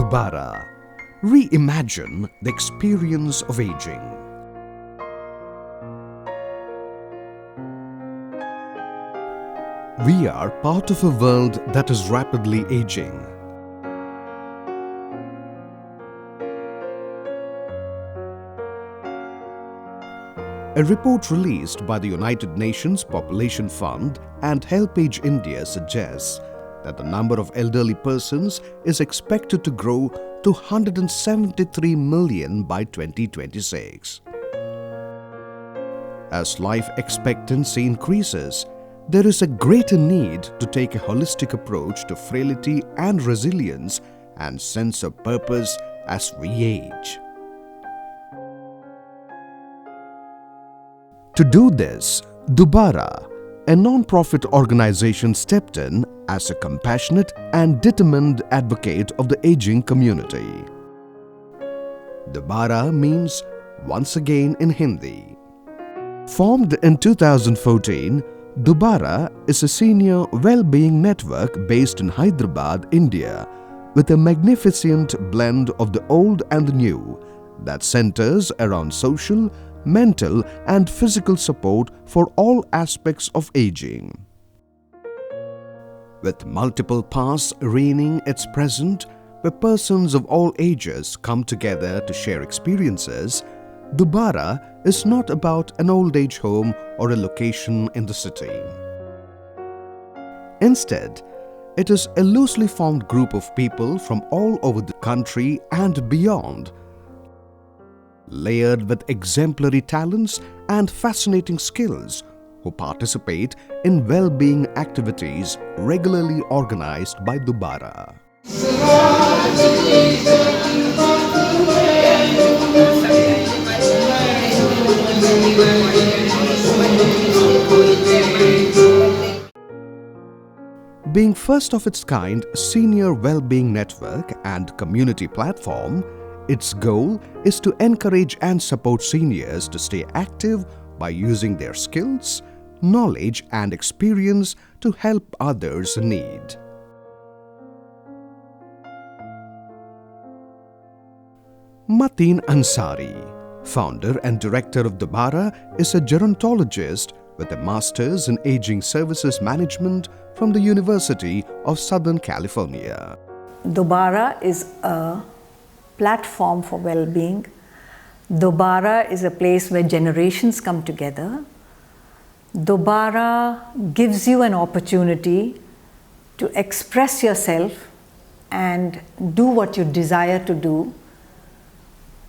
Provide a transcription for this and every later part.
DOBARA. Reimagine the experience of aging. We are part of a world that is rapidly aging. A report released by the United Nations Population Fund and HelpAge India suggests that the number of elderly persons is expected to grow to 173 million by 2026. As life expectancy increases, there is a greater need to take a holistic approach to frailty and resilience and sense of purpose as we age. To do this, DOBARA, a non-profit organization, stepped in as a compassionate and determined advocate of the aging community. DOBARA means once again in Hindi. Formed in 2014, DOBARA is a senior well-being network based in Hyderabad, India, with a magnificent blend of the old and the new that centers around social, mental and physical support for all aspects of aging. With multiple paths reigning its present, where persons of all ages come together to share experiences, DOBARA is not about an old age home or a location in the city. Instead, it is a loosely formed group of people from all over the country and beyond, layered with exemplary talents and fascinating skills, who participate in well-being activities regularly organized by DOBARA. Being first of its kind senior well-being network and community platform, its goal is to encourage and support seniors to stay active by using their skills, knowledge and experience to help others in need. Mateen Ansari, founder and director of DOBARA, is a gerontologist with a master's in aging services management from the University of Southern California. DOBARA is a platform for well-being. DOBARA is a place where generations come together. DOBARA gives you an opportunity to express yourself and do what you desire to do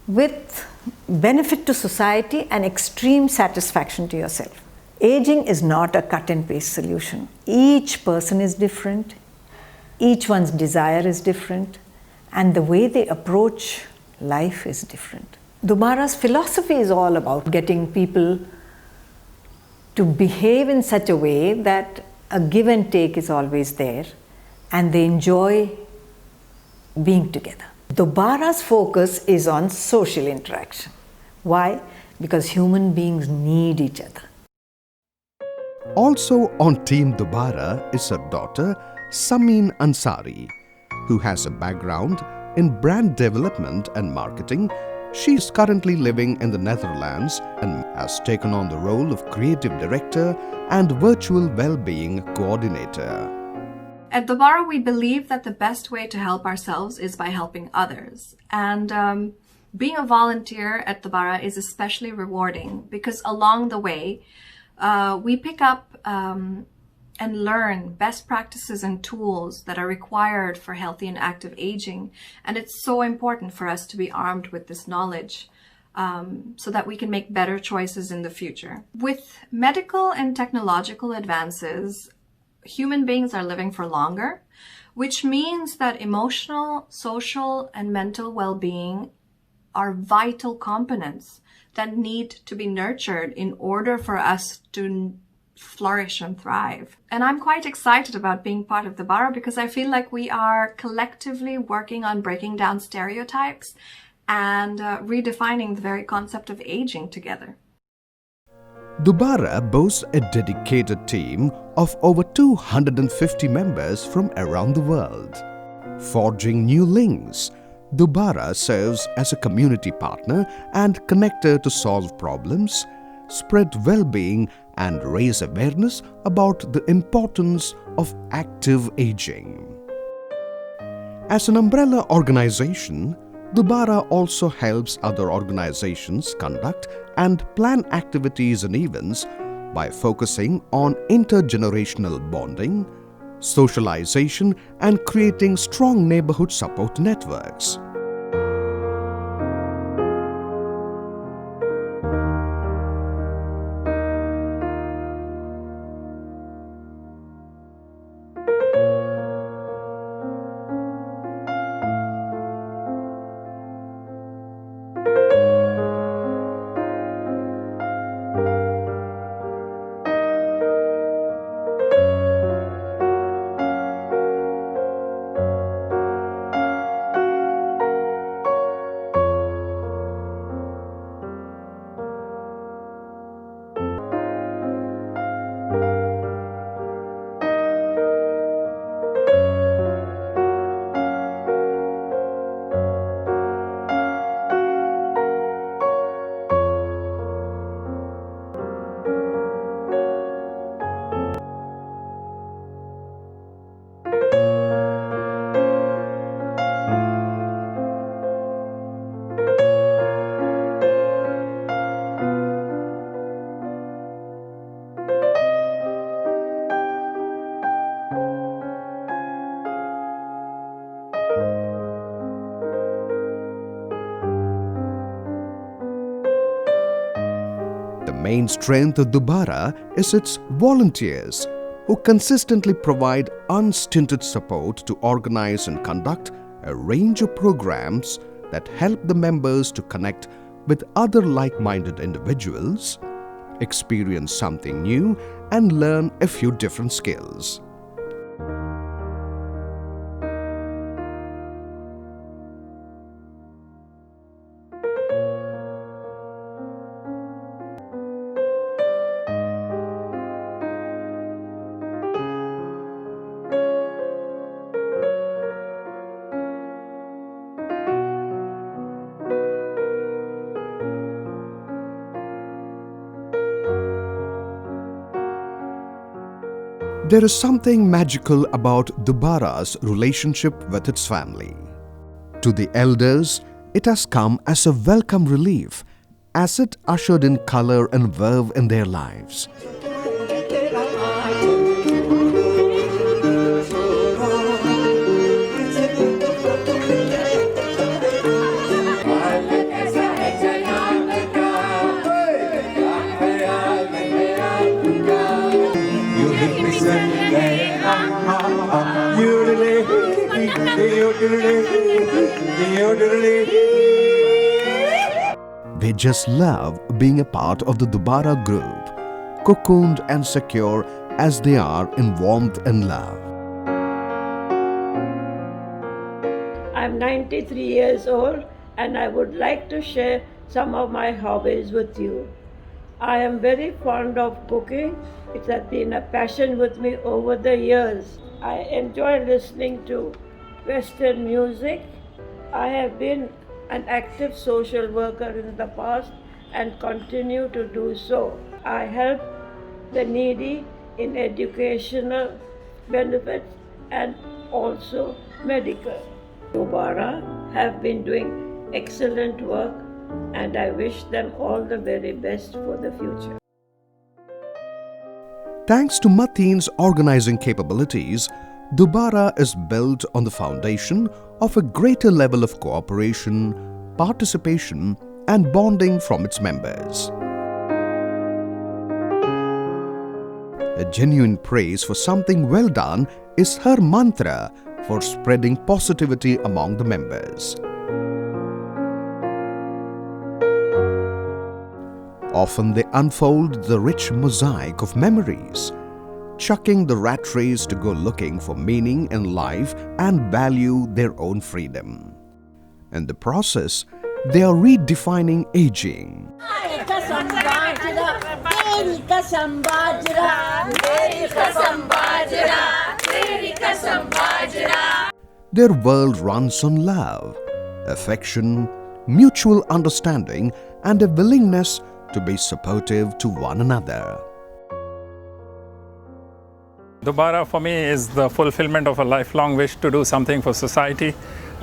with benefit to society and extreme satisfaction to yourself. Aging is not a cut and paste solution. Each person is different, each one's desire is different, and the way they approach life is different. DOBARA's philosophy is all about getting people to behave in such a way that a give and take is always there and they enjoy being together. DOBARA's focus is on social interaction. Why? Because human beings need each other. Also on Team DOBARA is her daughter, Sameen Ansari, who has a background in brand development and marketing. She is currently living in the Netherlands and has taken on the role of creative director and virtual well-being coordinator. At DOBARA, we believe that the best way to help ourselves is by helping others. And being a volunteer at DOBARA is especially rewarding because along the way, we pick up and learn best practices and tools that are required for healthy and active aging. And it's so important for us to be armed with this knowledge so that we can make better choices in the future. With medical and technological advances, human beings are living for longer, which means that emotional, social, and mental well-being are vital components that need to be nurtured in order for us to flourish and thrive. And I'm quite excited about being part of DOBARA because I feel like we are collectively working on breaking down stereotypes and redefining the very concept of aging together. DOBARA boasts a dedicated team of over 250 members from around the world, forging new links, DOBARA serves as a community partner and connector to solve problems, spread well-being, and raise awareness about the importance of active aging. As an umbrella organization, DOBARA also helps other organizations conduct and plan activities and events by focusing on intergenerational bonding, socialization, and creating strong neighborhood support networks. The main strength of DOBARA is its volunteers, who consistently provide unstinted support to organize and conduct a range of programs that help the members to connect with other like-minded individuals, experience something new, and learn a few different skills. There is something magical about DOBARA's relationship with its family. To the elders, it has come as a welcome relief, as it ushered in color and verve in their lives. They just love being a part of the DOBARA group, cocooned and secure as they are in warmth and love. I'm 93 years old and I would like to share some of my hobbies with you. I am very fond of cooking. It has been a passion with me over the years. I enjoy listening to Western music. I have been an active social worker in the past and continue to do so. I help the needy in educational benefits and also medical. DOBARA have been doing excellent work and I wish them all the very best for the future. Thanks to Mateen's organizing capabilities, DOBARA is built on the foundation of a greater level of cooperation, participation, and bonding from its members. A genuine praise for something well done is her mantra for spreading positivity among the members. Often they unfold the rich mosaic of memories, chucking the rat race to go looking for meaning in life and value their own freedom. In the process, they are redefining aging. Their world runs on love, affection, mutual understanding, and a willingness to be supportive to one another. DOBARA for me is the fulfillment of a lifelong wish to do something for society,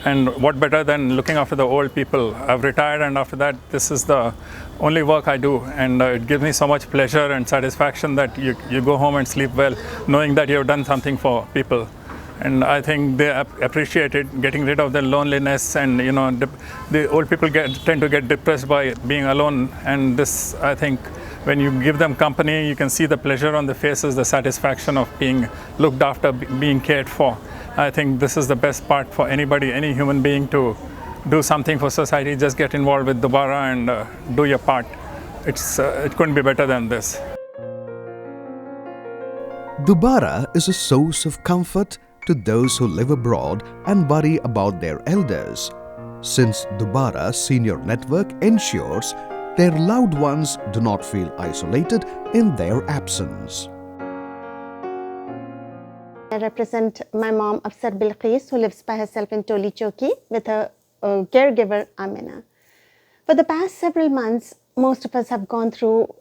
and what better than looking after the old people. I've retired, and after that this is the only work I do, and it gives me so much pleasure and satisfaction that you go home and sleep well knowing that you've done something for people. And I think they appreciate it, getting rid of their loneliness, and the old people tend to get depressed by being alone, and this, I think, when you give them company, you can see the pleasure on the faces, the satisfaction of being looked after, being cared for. I think this is the best part for anybody, any human being, to do something for society. Just get involved with DOBARA and do your part. It couldn't be better than this. DOBARA is a source of comfort to those who live abroad and worry about their elders, since DOBARA Senior Network ensures their loved ones do not feel isolated in their absence. I represent my mom, Afsar Bilqis, who lives by herself in Toli Choki with her caregiver, Amina. For the past several months, most of us have gone through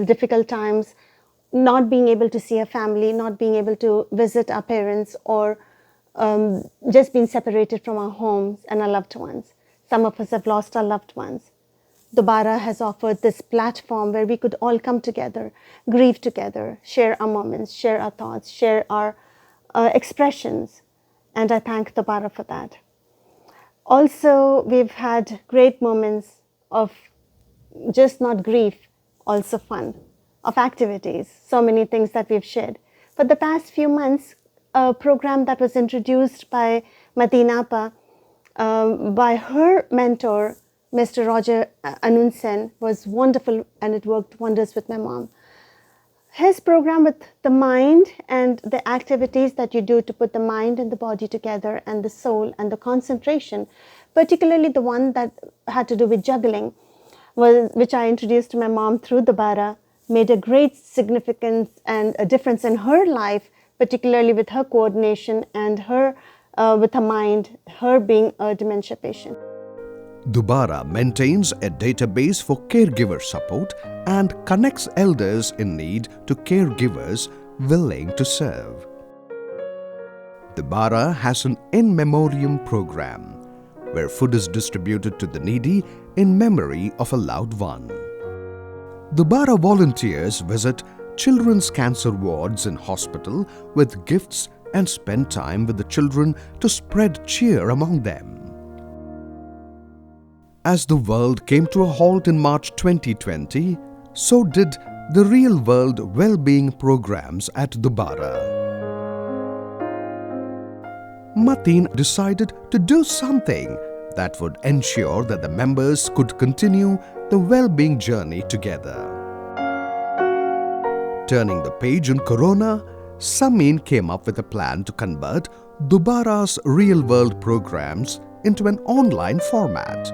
difficult times, not being able to see our family, not being able to visit our parents, or just being separated from our homes and our loved ones. Some of us have lost our loved ones. DOBARA has offered this platform where we could all come together, grieve together, share our moments, share our thoughts, share our expressions, and I thank DOBARA for that. Also, we've had great moments of just not grief, also fun, of activities, so many things that we've shared. For the past few months, a program that was introduced by Madina Appa, by her mentor, Mr. Roger Anunsen, was wonderful, and it worked wonders with my mom. His program with the mind and the activities that you do to put the mind and the body together, and the soul and the concentration, particularly the one that had to do with juggling, which I introduced to my mom through DOBARA, made a great significance and a difference in her life, particularly with her coordination and her with her mind, her being a dementia patient. DOBARA maintains a database for caregiver support and connects elders in need to caregivers willing to serve. DOBARA has an in memoriam program where food is distributed to the needy in memory of a loved one. DOBARA volunteers visit children's cancer wards in hospital with gifts and spend time with the children to spread cheer among them. As the world came to a halt in March 2020, so did the real-world well-being programs at DOBARA. Mateen decided to do something that would ensure that the members could continue the well-being journey together. Turning the page on Corona, Sameen came up with a plan to convert DOBARA's real-world programs into an online format.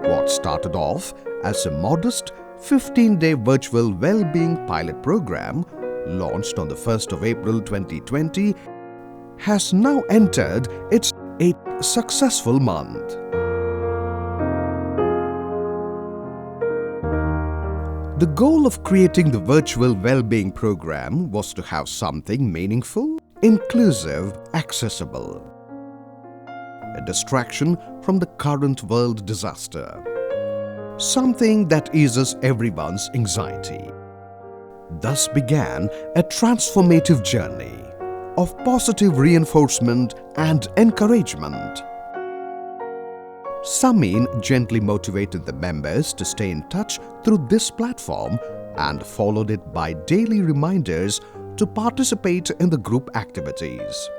What started off as a modest 15-day virtual well-being pilot program launched on the 1st of April 2020 has now entered its 8th successful month. The goal of creating the virtual well-being program was to have something meaningful, inclusive, accessible. A distraction from the current world disaster. Something that eases everyone's anxiety. Thus began a transformative journey of positive reinforcement and encouragement. Sameen gently motivated the members to stay in touch through this platform and followed it by daily reminders to participate in the group activities.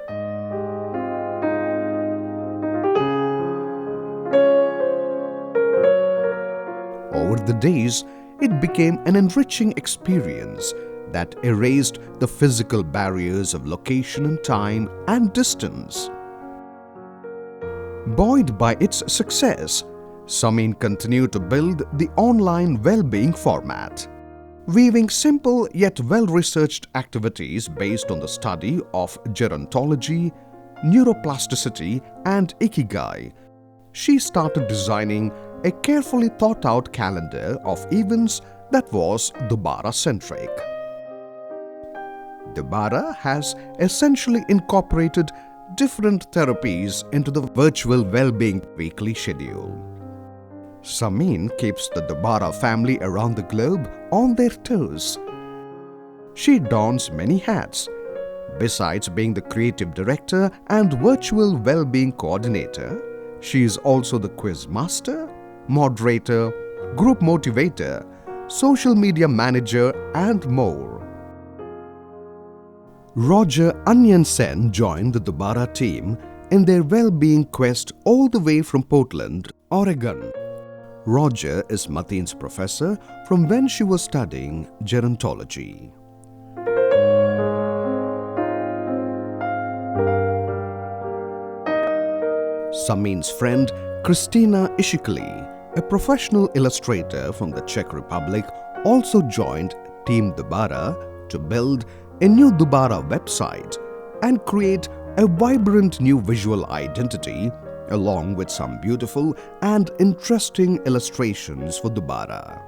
Over the days, it became an enriching experience that erased the physical barriers of location and time and distance. Buoyed by its success, Sameen continued to build the online well-being format, weaving simple yet well-researched activities based on the study of gerontology, neuroplasticity, and ikigai, she started designing a carefully thought-out calendar of events that was DOBARA-centric. DOBARA has essentially incorporated different therapies into the virtual well-being weekly schedule. Samin keeps the DOBARA family around the globe on their toes. She dons many hats. Besides being the creative director and virtual well-being coordinator, she is also the quiz master, moderator, group motivator, social media manager, and more. Roger Onion Sen joined the DOBARA team in their well-being quest all the way from Portland, Oregon. Roger is Mateen's professor from when she was studying gerontology. Samin's friend Kristina Ishikli, a professional illustrator from the Czech Republic, also joined Team DOBARA to build a new DOBARA website and create a vibrant new visual identity along with some beautiful and interesting illustrations for DOBARA.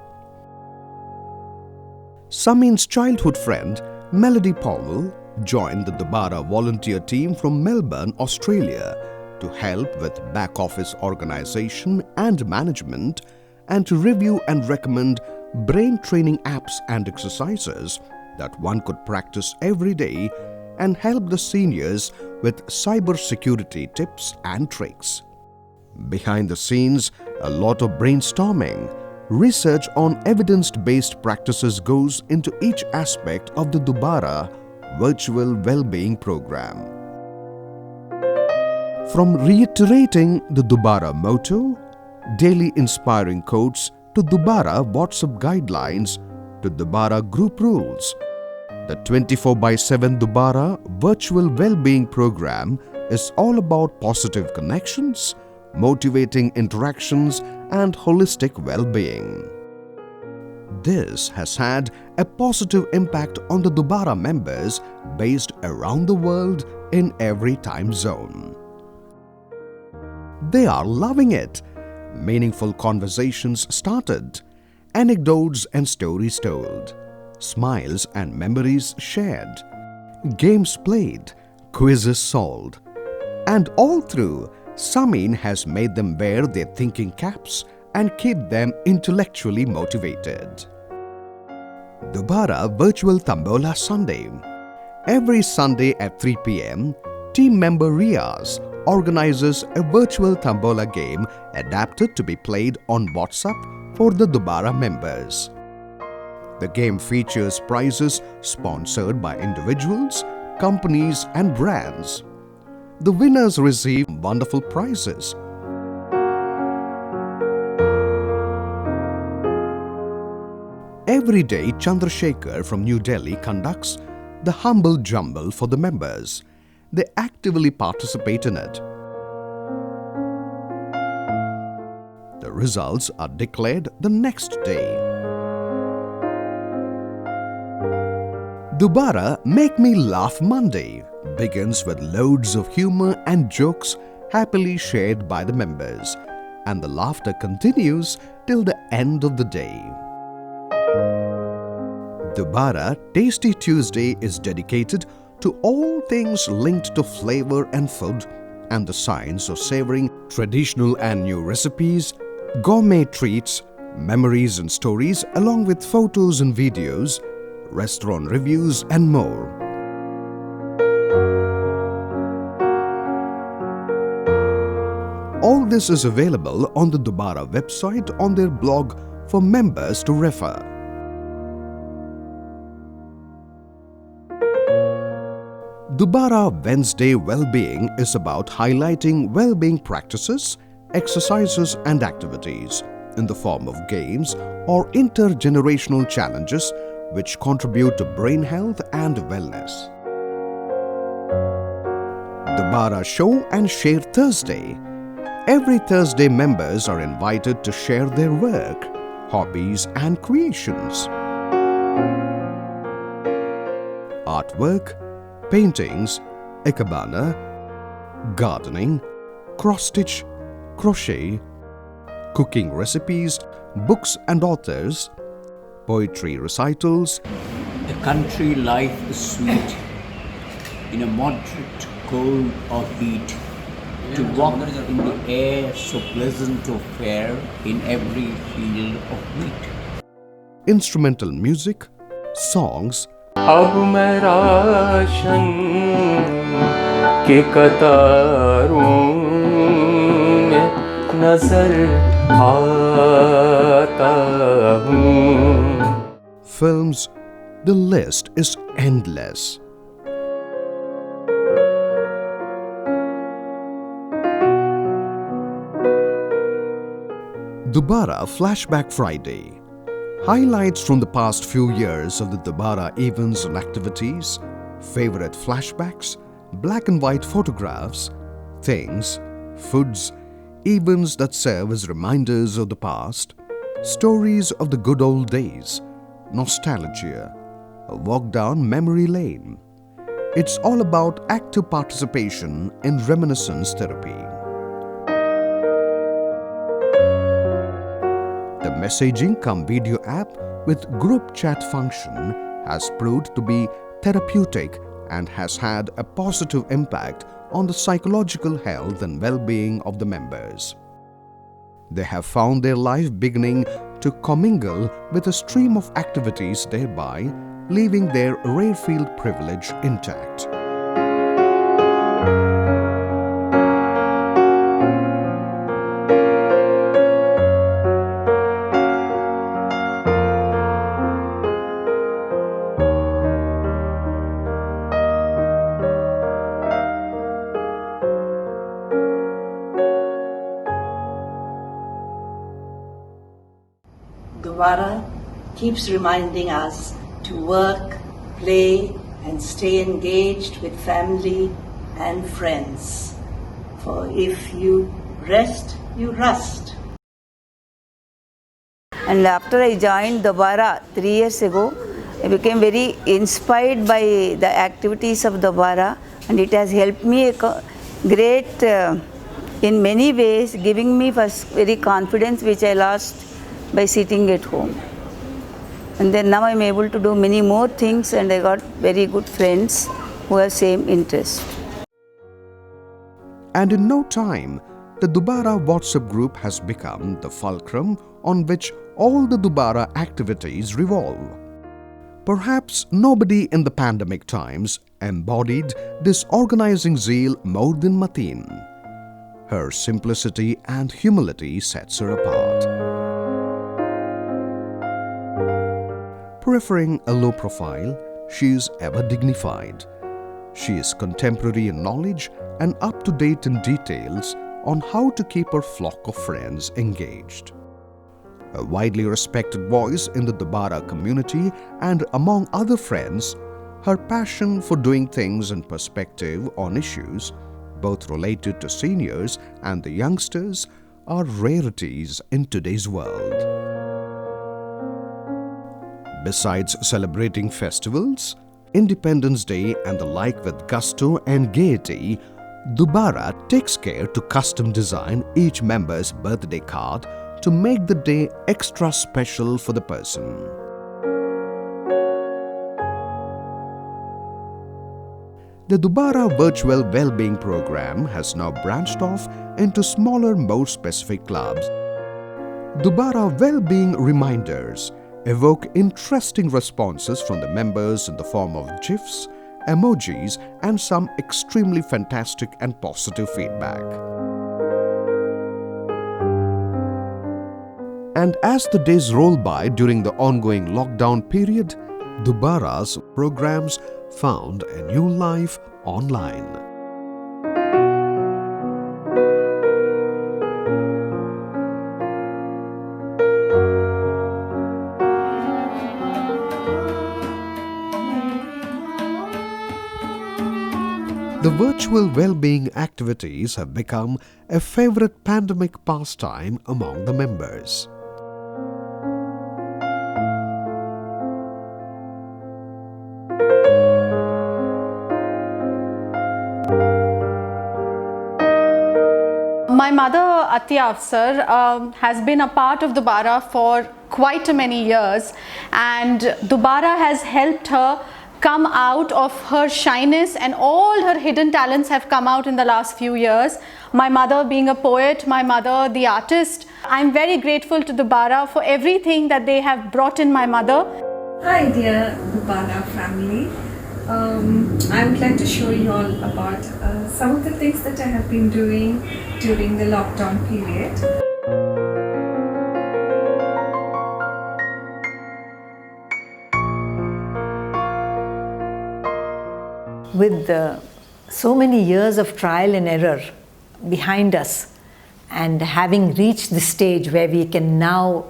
Samin's childhood friend Melody Powell joined the DOBARA volunteer team from Melbourne, Australia to help with back office organization and management and to review and recommend brain training apps and exercises that one could practice every day and help the seniors with cyber security tips and tricks. Behind the scenes, a lot of brainstorming, research on evidence-based practices goes into each aspect of the DOBARA virtual well-being program. From reiterating the DOBARA motto, daily inspiring quotes, to DOBARA WhatsApp guidelines, to DOBARA group rules, the 24/7 DOBARA virtual well-being program is all about positive connections, motivating interactions, and holistic well-being. This has had a positive impact on the DOBARA members based around the world in every time zone. They are loving it. Meaningful conversations started, anecdotes and stories told, smiles and memories shared, games played, quizzes solved, and all through, Samin has made them wear their thinking caps and keep them intellectually motivated. DOBARA Virtual Tambola Sunday. Every Sunday at 3 p.m., team member Riaz organizes a virtual tambola game adapted to be played on WhatsApp for the DOBARA members. The game features prizes sponsored by individuals, companies, and brands. The winners receive wonderful prizes. Every day, Chandrasekhar from New Delhi conducts the Humble Jumble for the members. They actively participate in it. The results are declared the next day. DOBARA Make Me Laugh Monday begins with loads of humor and jokes happily shared by the members, and the laughter continues till the end of the day. DOBARA Tasty Tuesday is dedicated to all things linked to flavor and food and the science of savoring traditional and new recipes, gourmet treats, memories and stories along with photos and videos, restaurant reviews and more. All this is available on the DOBARA website on their blog for members to refer. DOBARA Wednesday Wellbeing is about highlighting well-being practices, exercises and activities in the form of games or intergenerational challenges which contribute to brain health and wellness. DOBARA Show and Share Thursday. Every Thursday, members are invited to share their work, hobbies and creations. Artwork, paintings, ikebana, gardening, cross-stitch, crochet, cooking recipes, books and authors, poetry recitals, The country life is sweet, in a moderate cold or heat, to walk in the air so pleasant or fair, in every field of wheat. instrumental music, songs, अब मैं ration के कतारों में नजर आता हूँ. films, the list is endless. Dobara Flashback Friday. Highlights from the past few years of the Dobara events and activities, favorite flashbacks, black and white photographs, things, foods, events that serve as reminders of the past, stories of the good old days, nostalgia, a walk down memory lane. It's all about active participation in reminiscence therapy. The messaging cum video app with group chat function has proved to be therapeutic and has had a positive impact on the psychological health and well-being of the members. They have found their life beginning to commingle with a stream of activities, thereby leaving their rare-field privilege intact. DOBARA keeps reminding us to work, play, and stay engaged with family and friends. For if you rest, you rust. And after I joined DOBARA 3 years ago, I became very inspired by the activities of DOBARA, and it has helped me great in many ways, giving me first very confidence which I lost by sitting at home. And then now I'm able to do many more things, and I got very good friends who have same interest. And in no time, the DOBARA WhatsApp group has become the fulcrum on which all the DOBARA activities revolve. Perhaps nobody in the pandemic times embodied this organizing zeal more than Mateen. Her simplicity and humility sets her apart. Preferring a low profile, she is ever dignified. She is contemporary in knowledge and up-to-date in details on how to keep her flock of friends engaged. A widely respected voice in the DOBARA community and among other friends, her passion for doing things in perspective on issues, both related to seniors and the youngsters, are rarities in today's world. Besides celebrating festivals, Independence Day and the like with gusto and gaiety, DOBARA takes care to custom design each member's birthday card to make the day extra special for the person. The DOBARA Virtual Wellbeing Program has now branched off into smaller, more specific clubs. DOBARA Wellbeing Reminders evoke interesting responses from the members in the form of GIFs, emojis, and some extremely fantastic and positive feedback. And as the days roll by during the ongoing lockdown period, DOBARA's programs found a new life online. The virtual well-being activities have become a favorite pandemic pastime among the members. My mother, Atiya Afsar, has been a part of DOBARA for quite many years, and DOBARA has helped her come out of her shyness, and all her hidden talents have come out in the last few years. My mother being a poet, my mother the artist. I'm very grateful to DOBARA for everything that they have brought in my mother. Hi dear DOBARA family. I would like to show you all about some of the things that I have been doing during the lockdown period. With so many years of trial and error behind us, and having reached the stage where we can now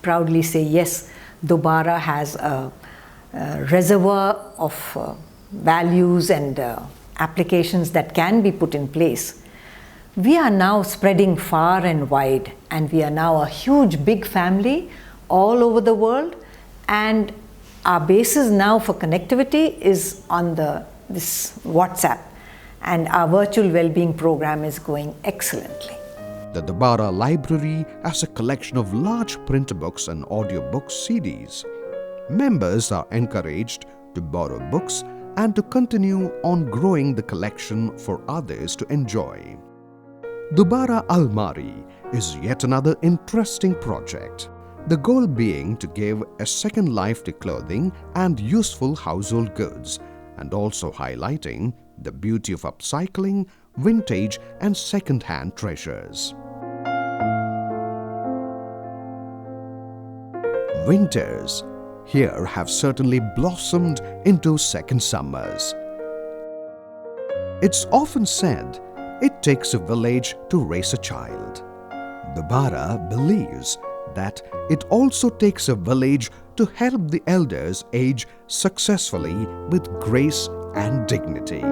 proudly say, yes, DOBARA has a reservoir of values and applications that can be put in place. We are now spreading far and wide, and we are now a huge big family all over the world, and our basis now for connectivity is on this WhatsApp, and our virtual well-being program is going excellently. The DOBARA library has a collection of large print books and audiobooks CDs. Members are encouraged to borrow books and to continue on growing the collection for others to enjoy. DOBARA Almari is yet another interesting project, the goal being to give a second life to clothing and useful household goods, and also highlighting the beauty of upcycling, vintage and second-hand treasures. Winters here have certainly blossomed into second summers. It's often said it takes a village to raise a child. DOBARA believes that it also takes a village to help the elders age successfully with grace and dignity.